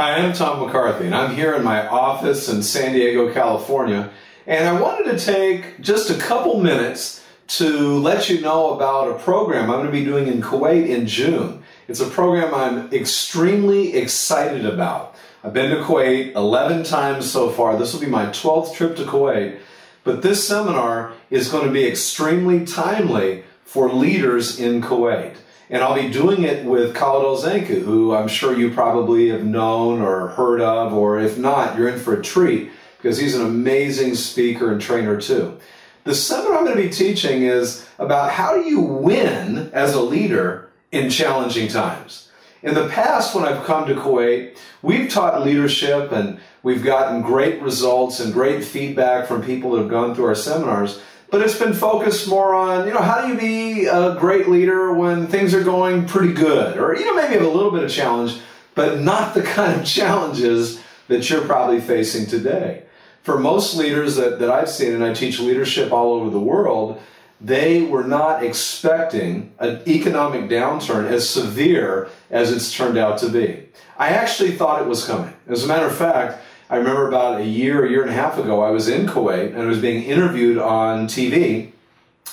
Hi, I'm Tom McCarthy, and I'm here in my office in San Diego, California, and I wanted to take just a couple minutes to let you know about a program I'm going to be doing in Kuwait in June. It's a program I'm extremely excited about. I've been to Kuwait 11 times so far. This will be my 12th trip to Kuwait, but this seminar is going to be extremely timely for leaders in Kuwait. And I'll be doing it with Al-Zanki, who I'm sure you probably have known or heard of, or if not, you're in for a treat because he's an amazing speaker and trainer too. The seminar I'm going to be teaching is about how do you win as a leader in challenging times. In the past, when I've come to Kuwait, we've taught leadership and we've gotten great results and great feedback from people that have gone through our seminars. But it's been focused more on, how do you be a great leader when things are going pretty good? Or, maybe have a little bit of challenge, but not the kind of challenges that you're probably facing today. For most leaders that I've seen, and I teach leadership all over the world, they were not expecting an economic downturn as severe as it's turned out to be. I actually thought it was coming. As a matter of fact, I remember about a year and a half ago, I was in Kuwait and I was being interviewed on TV,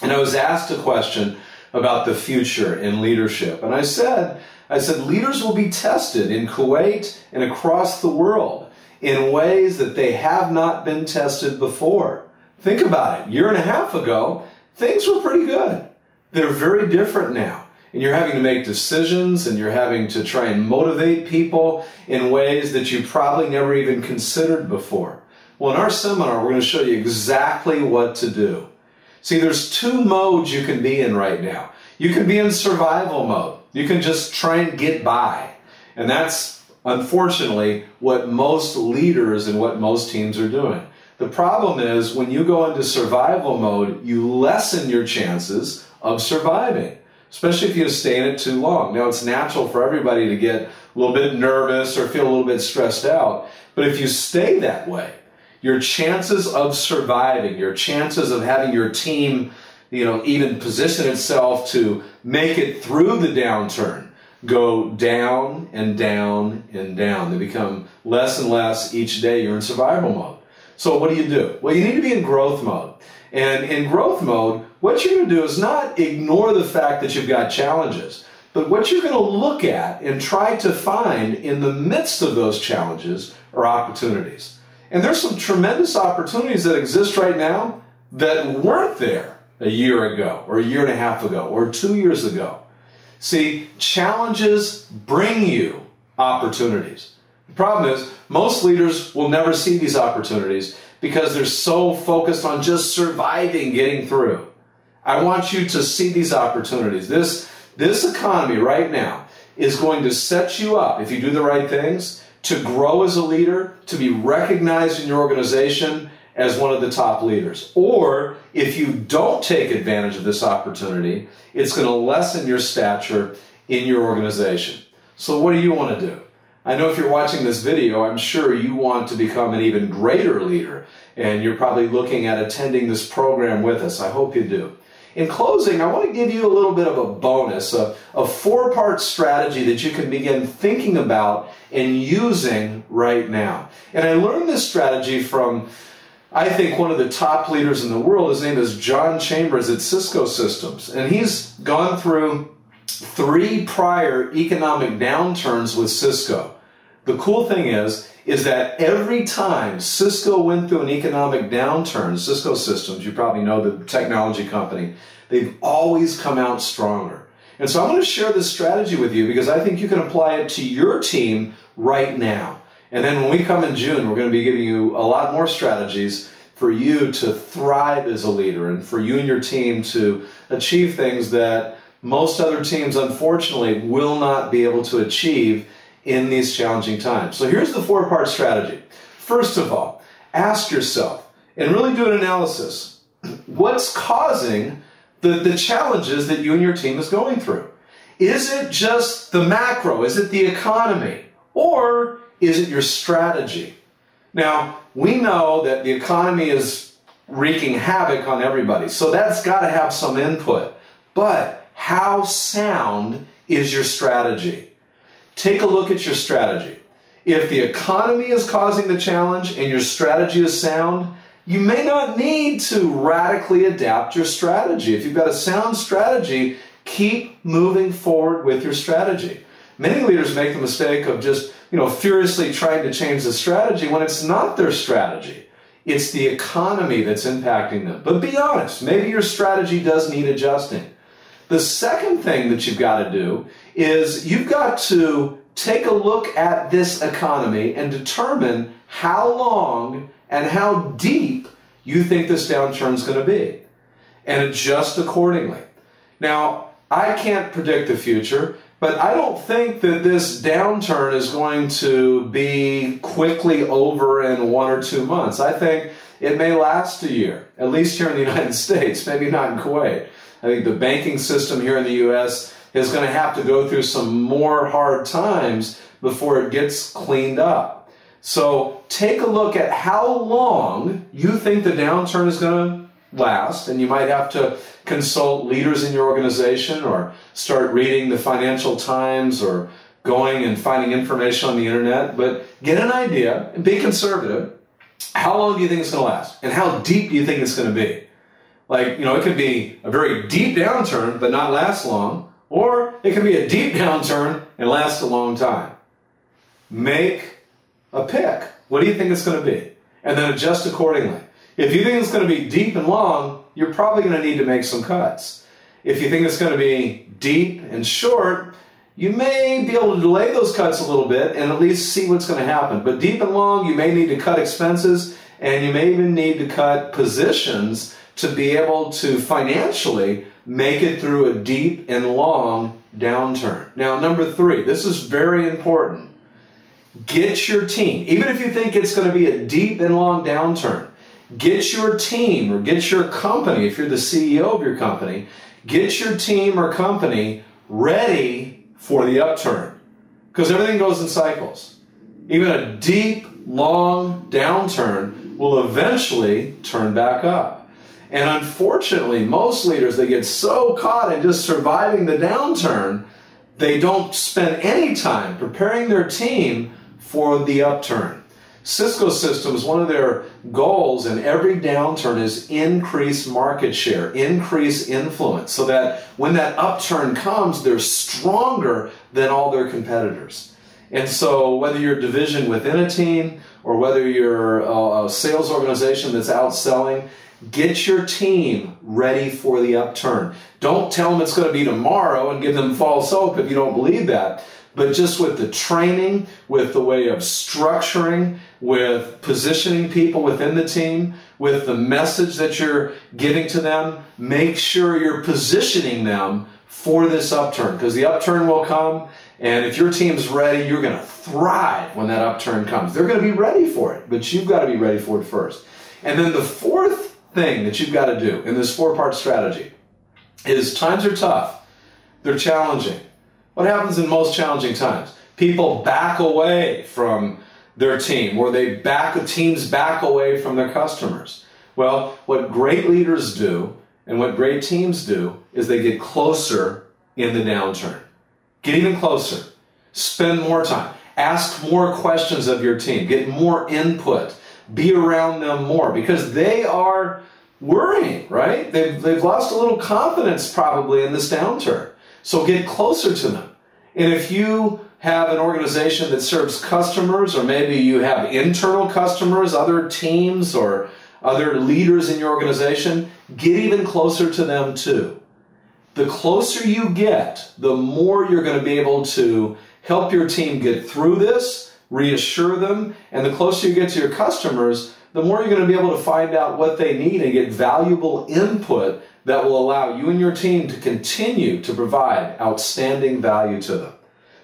and I was asked a question about the future in leadership. And I said, leaders will be tested in Kuwait and across the world in ways that they have not been tested before. Think about it. A year and a half ago, things were pretty good. They're very different now. And you're having to make decisions and you're having to try and motivate people in ways that you probably never even considered before. Well, in our seminar, we're going to show you exactly what to do. See, there's two modes you can be in right now. You can be in survival mode. You can just try and get by. And that's, unfortunately, what most leaders and what most teams are doing. The problem is when you go into survival mode, you lessen your chances of surviving, especially if you stay in it too long. Now, it's natural for everybody to get a little bit nervous or feel a little bit stressed out, but if you stay that way, your chances of surviving, your chances of having your team, even position itself to make it through the downturn go down and down and down. They become less and less each day you're in survival mode. So what do? Well, you need to be in growth mode. And in growth mode, what you're going to do is not ignore the fact that you've got challenges, but what you're going to look at and try to find in the midst of those challenges are opportunities. And there's some tremendous opportunities that exist right now that weren't there a year ago, or a year and a half ago, or 2 years ago. See, challenges bring you opportunities. The problem is, most leaders will never see these opportunities because they're so focused on just surviving, getting through. I want you to see these opportunities. This economy right now is going to set you up, if you do the right things, to grow as a leader, to be recognized in your organization as one of the top leaders. Or if you don't take advantage of this opportunity, it's going to lessen your stature in your organization. So what do you want to do? I know if you're watching this video, I'm sure you want to become an even greater leader, and you're probably looking at attending this program with us. I hope you do. In closing, I want to give you a little bit of a bonus, a four-part strategy that you can begin thinking about and using right now. And I learned this strategy from, I think, one of the top leaders in the world. His name is John Chambers at Cisco Systems, and he's gone through 3 prior economic downturns with Cisco. The cool thing is that every time Cisco went through an economic downturn, Cisco Systems, you probably know the technology company, they've always come out stronger. And so I'm going to share this strategy with you because I think you can apply it to your team right now. And then when we come in June, we're going to be giving you a lot more strategies for you to thrive as a leader and for you and your team to achieve things that most other teams, unfortunately, will not be able to achieve in these challenging times. So here's the 4-part strategy. First of all, ask yourself, and really do an analysis, what's causing the challenges that you and your team is going through? Is it just the macro? Is it the economy? Or is it your strategy? Now, we know that the economy is wreaking havoc on everybody, so that's got to have some input. But how sound is your strategy? Take a look at your strategy. If the economy is causing the challenge and your strategy is sound, you may not need to radically adapt your strategy. If you've got a sound strategy, keep moving forward with your strategy. Many leaders make the mistake of just, furiously trying to change the strategy when it's not their strategy. It's the economy that's impacting them. But be honest, maybe your strategy does need adjusting. The second thing that you've got to do is you've got to take a look at this economy and determine how long and how deep you think this downturn is going to be, and adjust accordingly. Now, I can't predict the future, but I don't think that this downturn is going to be quickly over in 1 or 2 months. I think it may last a year, at least here in the United States, maybe not in Kuwait. I think the banking system here in the U.S. is going to have to go through some more hard times before it gets cleaned up. So take a look at how long you think the downturn is going to last, and you might have to consult leaders in your organization or start reading the Financial Times or going and finding information on the internet, but get an idea and be conservative. How long do you think it's going to last? And how deep do you think it's going to be? Like, it could be a very deep downturn but not last long, or it could be a deep downturn and last a long time. Make a pick. What do you think it's going to be? And then adjust accordingly. If you think it's going to be deep and long, you're probably going to need to make some cuts. If you think it's going to be deep and short, you may be able to delay those cuts a little bit and at least see what's going to happen. But deep and long, you may need to cut expenses, and you may even need to cut positions to be able to financially make it through a deep and long downturn. Now, number 3, this is very important. Get your team, even if you think it's going to be a deep and long downturn, get your team or get your company, if you're the CEO of your company, get your team or company ready for the upturn. Because everything goes in cycles. Even a deep, long downturn will eventually turn back up. And unfortunately, most leaders, they get so caught in just surviving the downturn, they don't spend any time preparing their team for the upturn. Cisco Systems, one of their goals in every downturn is increase market share, increase influence, so that when that upturn comes, they're stronger than all their competitors. And so whether you're a division within a team or whether you're a sales organization that's out selling, get your team ready for the upturn. Don't tell them it's going to be tomorrow and give them false hope if you don't believe that. But just with the training, with the way of structuring, with positioning people within the team, with the message that you're giving to them, make sure you're positioning them for this upturn, because the upturn will come, and if your team's ready, you're going to thrive when that upturn comes. They're going to be ready for it, but you've got to be ready for it first. And then the fourth thing that you've got to do in this 4-part strategy is times are tough. They're challenging. What happens in most challenging times? People back away from their team, or teams back away from their customers. Well, what great leaders do and what great teams do is they get closer in the downturn. Get even closer. Spend more time. Ask more questions of your team. Get more input. Be around them more, because they are worrying, right? They've lost a little confidence probably in this downturn. So get closer to them. And if you have an organization that serves customers, or maybe you have internal customers, other teams or other leaders in your organization, get even closer to them too. The closer you get, the more you're going to be able to help your team get through this, reassure them, and the closer you get to your customers, the more you're going to be able to find out what they need and get valuable input that will allow you and your team to continue to provide outstanding value to them.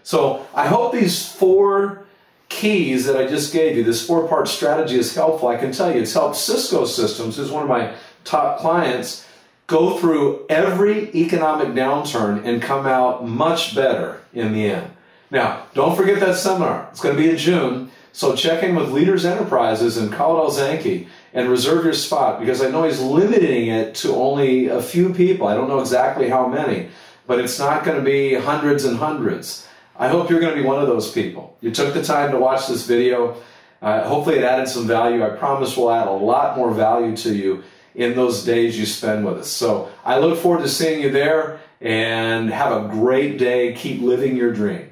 So I hope these 4 keys that I just gave you, this 4-part strategy, is helpful. I can tell you it's helped Cisco Systems, who's one of my top clients, go through every economic downturn and come out much better in the end. Now, don't forget that seminar. It's going to be in June. So check in with Leaders Enterprises and call Al-Zanki and reserve your spot, because I know he's limiting it to only a few people. I don't know exactly how many, but it's not going to be hundreds and hundreds. I hope you're going to be one of those people. You took the time to watch this video. Hopefully it added some value. I promise we'll add a lot more value to you in those days you spend with us. So I look forward to seeing you there, and have a great day. Keep living your dream.